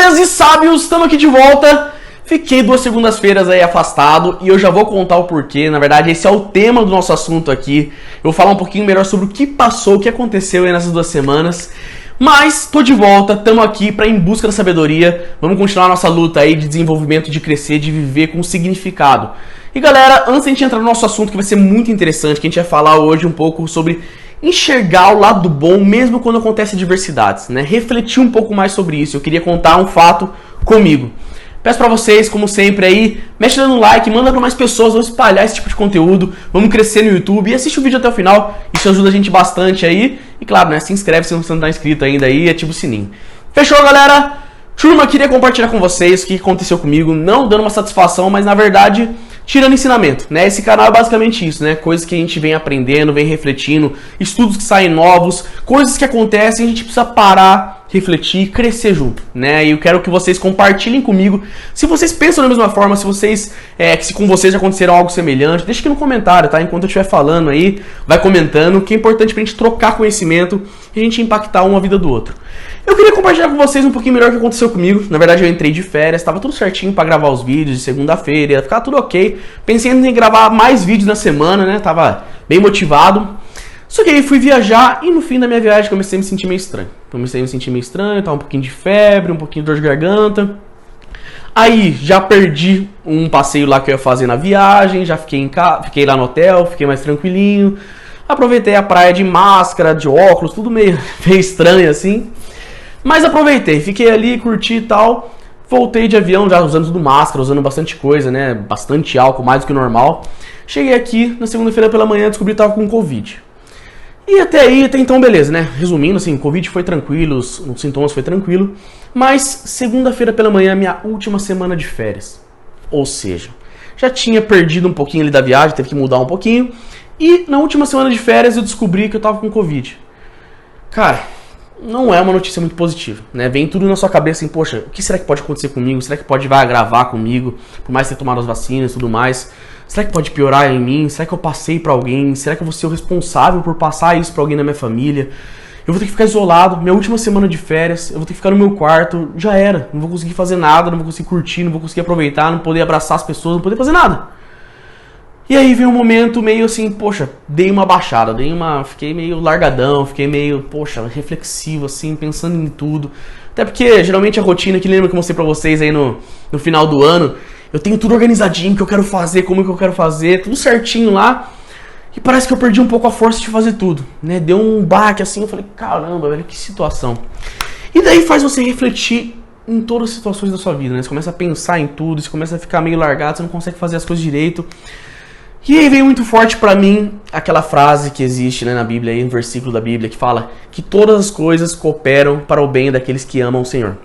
Sábias e sábios, estamos aqui de volta. Fiquei 2 segundas-feiras aí afastado e eu já vou contar o porquê. Na verdade, esse é o tema do nosso assunto aqui. Eu vou falar um pouquinho melhor sobre o que passou, o que aconteceu aí nessas 2 semanas. Mas tô de volta, estamos aqui para Em Busca da Sabedoria. Vamos continuar a nossa luta aí de desenvolvimento, de crescer, de viver com significado. E galera, antes de a gente entrar no nosso assunto, que vai ser muito interessante, que a gente vai falar hoje um pouco sobre enxergar o lado bom mesmo quando acontecem adversidades, né? Refletir um pouco mais sobre isso. Eu queria contar um fato comigo. Peço pra vocês, como sempre aí, mexe no like, manda pra mais pessoas, vamos espalhar esse tipo de conteúdo, vamos crescer no YouTube e assiste o vídeo até o final, isso ajuda a gente bastante aí. E claro, né, se inscreve se você não tá inscrito ainda aí, ativa o sininho. Fechou, galera? Turma, queria compartilhar com vocês o que aconteceu comigo, não dando uma satisfação, mas na verdade tirando ensinamento, né? Esse canal é basicamente isso, né? Coisas que a gente vem aprendendo, vem refletindo, estudos que saem novos, coisas que acontecem, a gente precisa parar, refletir, crescer junto, né? E eu quero que vocês compartilhem comigo. Se vocês pensam da mesma forma, se vocês, se com vocês já aconteceram algo semelhante, deixa aqui no comentário, tá? Enquanto eu estiver falando aí, vai comentando, que é importante pra gente trocar conhecimento e a gente impactar um a vida do outro. Eu queria compartilhar com vocês um pouquinho melhor o que aconteceu comigo. Na verdade, eu entrei de férias, estava tudo certinho para gravar os vídeos de segunda-feira, ia ficar tudo ok. Pensei em gravar mais vídeos na semana, né? Tava bem motivado. Só que aí fui viajar e no fim da minha viagem comecei a me sentir meio estranho. Tava um pouquinho de febre, um pouquinho de dor de garganta. Aí já perdi um passeio lá que eu ia fazer na viagem, já fiquei lá no hotel, fiquei mais tranquilinho. Aproveitei a praia de máscara, de óculos, tudo meio estranho assim. Mas aproveitei, fiquei ali, curti e tal. Voltei de avião já usando tudo máscara, usando bastante coisa, né? Bastante álcool, mais do que normal. Cheguei aqui na segunda-feira pela manhã, descobri que tava com Covid. E até aí, até então, beleza, né? Resumindo, assim, Covid foi tranquilo, os sintomas foi tranquilo. Mas segunda-feira pela manhã, minha última semana de férias. Ou seja, já tinha perdido um pouquinho ali da viagem, teve que mudar um pouquinho. E na última semana de férias eu descobri que eu tava com Covid. Cara, não é uma notícia muito positiva, né? Vem tudo na sua cabeça assim, poxa, o que será que pode acontecer comigo? Será que vai agravar comigo? Por mais ter tomado as vacinas e tudo mais. Será que pode piorar em mim? Será que eu passei pra alguém? Será que eu vou ser o responsável por passar isso pra alguém na minha família? Eu vou ter que ficar isolado, minha última semana de férias, eu vou ter que ficar no meu quarto, já era. Não vou conseguir fazer nada, não vou conseguir curtir, não vou conseguir aproveitar, não poder abraçar as pessoas, não poder fazer nada. E aí veio um momento meio assim, poxa, dei uma baixada, fiquei meio largadão, fiquei meio, poxa, reflexivo assim, pensando em tudo. Até porque geralmente a rotina, que lembra que eu mostrei pra vocês aí no final do ano, eu tenho tudo organizadinho, o que eu quero fazer, como que eu quero fazer, tudo certinho lá. E parece que eu perdi um pouco a força de fazer tudo, né? Deu um baque assim, eu falei, caramba, velho, que situação. E daí faz você refletir em todas as situações da sua vida, né? Você começa a pensar em tudo, você começa a ficar meio largado, você não consegue fazer as coisas direito. E aí veio muito forte pra mim aquela frase que existe, né, na Bíblia, aí, um versículo da Bíblia que fala que todas as coisas cooperam para o bem daqueles que amam o Senhor.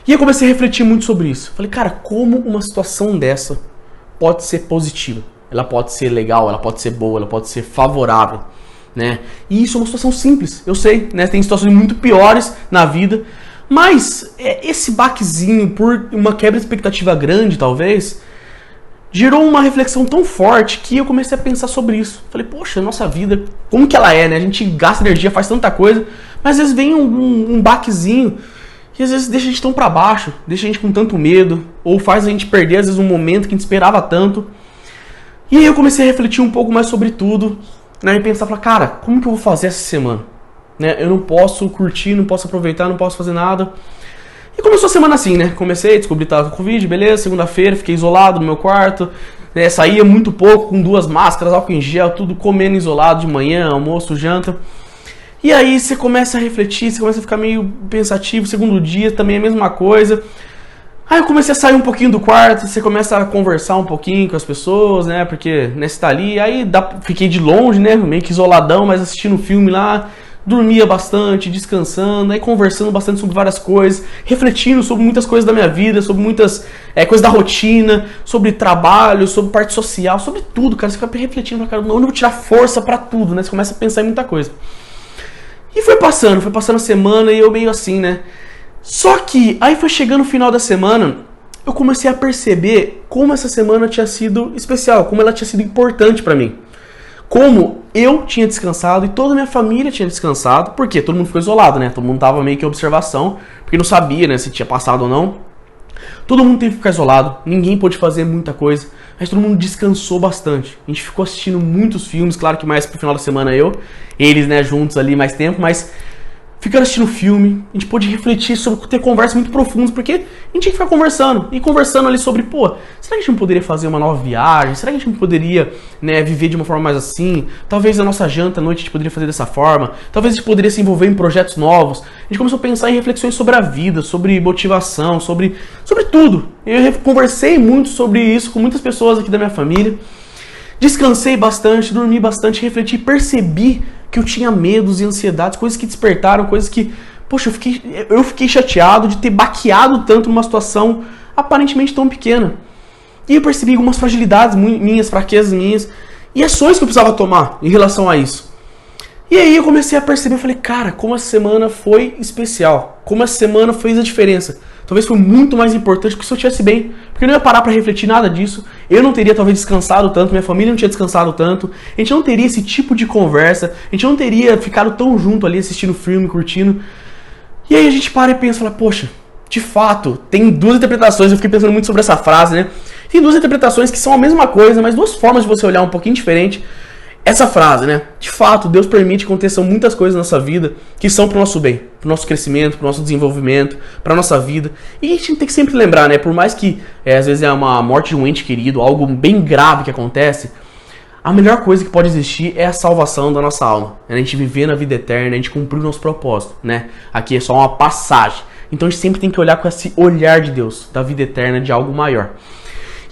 E eu comecei a refletir muito sobre isso. Falei, cara, como uma situação dessa pode ser positiva? Ela pode ser legal, ela pode ser boa, ela pode ser favorável, né? E isso é uma situação simples, eu sei, né? Tem situações muito piores na vida, mas esse baquezinho por uma quebra de expectativa grande, talvez, gerou uma reflexão tão forte que eu comecei a pensar sobre isso. Falei, poxa, nossa vida, como que ela é, né? A gente gasta energia, faz tanta coisa, mas às vezes vem um baquezinho que às vezes deixa a gente tão pra baixo, deixa a gente com tanto medo, ou faz a gente perder às vezes um momento que a gente esperava tanto. E aí eu comecei a refletir um pouco mais sobre tudo, né? E pensar, falar, cara, como que eu vou fazer essa semana? Né? Eu não posso curtir, não posso aproveitar, não posso fazer nada. E começou a semana assim, né? Comecei, descobri que tava com Covid, beleza, segunda-feira, fiquei isolado no meu quarto, né? Saía muito pouco, com 2 máscaras, álcool em gel, tudo comendo isolado de manhã, almoço, janta. E aí você começa a refletir, você começa a ficar meio pensativo, segundo dia também é a mesma coisa. Aí eu comecei a sair um pouquinho do quarto, você começa a conversar um pouquinho com as pessoas, né? Porque, né, você tá ali, aí fiquei de longe, né? Meio que isoladão, mas assistindo um filme lá. Dormia bastante, descansando, aí conversando bastante sobre várias coisas, refletindo sobre muitas coisas da minha vida, sobre muitas coisas da rotina, sobre trabalho, sobre parte social, sobre tudo, cara. Você fica refletindo, cara, onde eu vou tirar força pra tudo, né? Você começa a pensar em muita coisa. E foi passando a semana e eu meio assim, né? Só que aí foi chegando o final da semana, eu comecei a perceber como essa semana tinha sido especial, como ela tinha sido importante pra mim. como eu tinha descansado e toda a minha família tinha descansado, porque todo mundo ficou isolado, né? Todo mundo tava meio que em observação, porque não sabia, né, se tinha passado ou não. Todo mundo teve que ficar isolado, ninguém pôde fazer muita coisa, mas todo mundo descansou bastante. A gente ficou assistindo muitos filmes, claro que mais pro final da semana eles, né, juntos ali mais tempo, mas ficando assistindo filme, a gente pôde refletir sobre, ter conversas muito profundas, porque a gente tinha que ficar conversando, e conversando ali sobre, pô, será que a gente não poderia fazer uma nova viagem? Será que a gente não poderia, né, viver de uma forma mais assim? Talvez a nossa janta à noite a gente poderia fazer dessa forma, talvez a gente poderia se envolver em projetos novos. A gente começou a pensar em reflexões sobre a vida, sobre motivação, sobre tudo. Eu conversei muito sobre isso com muitas pessoas aqui da minha família, descansei bastante, dormi bastante, refleti, percebi que eu tinha medos e ansiedades, coisas que despertaram, coisas que, poxa, eu fiquei chateado de ter baqueado tanto numa situação aparentemente tão pequena. E eu percebi algumas fragilidades minhas, fraquezas minhas, e ações que eu precisava tomar em relação a isso. E aí eu comecei a perceber, eu falei, cara, como essa semana foi especial, como essa semana fez a diferença. Talvez foi muito mais importante que se eu estivesse bem, porque eu não ia parar pra refletir nada disso, eu não teria talvez descansado tanto, minha família não tinha descansado tanto, a gente não teria esse tipo de conversa, a gente não teria ficado tão junto ali assistindo filme, curtindo. E aí a gente para e pensa, fala, poxa, de fato, tem duas interpretações, eu fiquei pensando muito sobre essa frase, né? Tem duas interpretações que são a mesma coisa, mas duas formas de você olhar um pouquinho diferente. Essa frase, né? De fato, Deus permite que aconteçam muitas coisas na nossa vida que são pro nosso bem, pro nosso crescimento, pro nosso desenvolvimento, pra nossa vida. E a gente tem que sempre lembrar, né? Por mais que às vezes é uma morte de um ente querido, algo bem grave que acontece, a melhor coisa que pode existir é a salvação da nossa alma. É a gente viver na vida eterna, a gente cumprir o nosso propósito, né? Aqui é só uma passagem. Então a gente sempre tem que olhar com esse olhar de Deus, da vida eterna, de algo maior.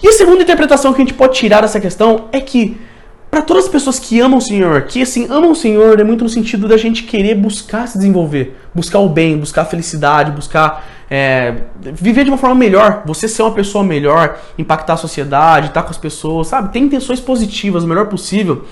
E a segunda interpretação que a gente pode tirar dessa questão é que para todas as pessoas que amam o Senhor, que assim, amam o Senhor, é muito no sentido da gente querer buscar se desenvolver, buscar o bem, buscar a felicidade, buscar viver de uma forma melhor, você ser uma pessoa melhor, impactar a sociedade, estar com as pessoas, sabe? Ter intenções positivas, o melhor possível.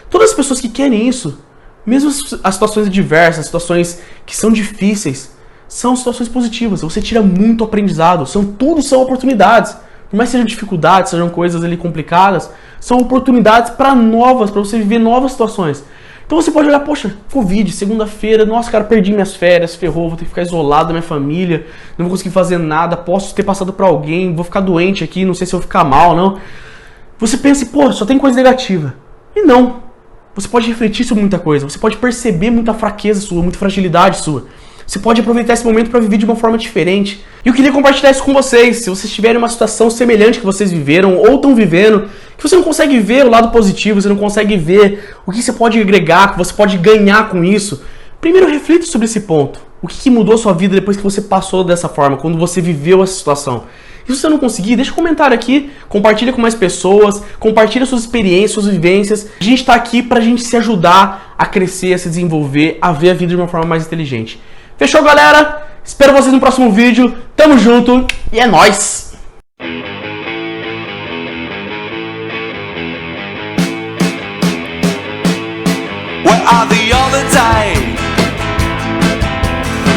Todas as pessoas que querem isso, mesmo as situações adversas, as situações que são difíceis, são situações positivas, você tira muito aprendizado, tudo são oportunidades. Por mais que sejam dificuldades, sejam coisas ali complicadas, são oportunidades para você viver novas situações. Então você pode olhar, poxa, Covid, segunda-feira, nossa, cara, perdi minhas férias, ferrou, vou ter que ficar isolado da minha família, não vou conseguir fazer nada, posso ter passado para alguém, vou ficar doente aqui, não sei se eu vou ficar mal, não. Você pensa, pô, só tem coisa negativa. E não. Você pode refletir sobre muita coisa, você pode perceber muita fraqueza sua, muita fragilidade sua. Você pode aproveitar esse momento para viver de uma forma diferente. E eu queria compartilhar isso com vocês. Se vocês tiverem uma situação semelhante que vocês viveram ou estão vivendo, que você não consegue ver o lado positivo, você não consegue ver o que você pode agregar, o que você pode ganhar com isso, primeiro reflita sobre esse ponto. O que mudou a sua vida depois que você passou dessa forma, quando você viveu essa situação? E se você não conseguir, deixa um comentário aqui, compartilha com mais pessoas, compartilha suas experiências, suas vivências. A gente está aqui para a gente se ajudar a crescer, a se desenvolver, a ver a vida de uma forma mais inteligente. Fechou, galera? Espero vocês no próximo vídeo. Tamo junto e é nóis! Where are the other day?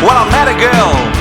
Well, I met a girl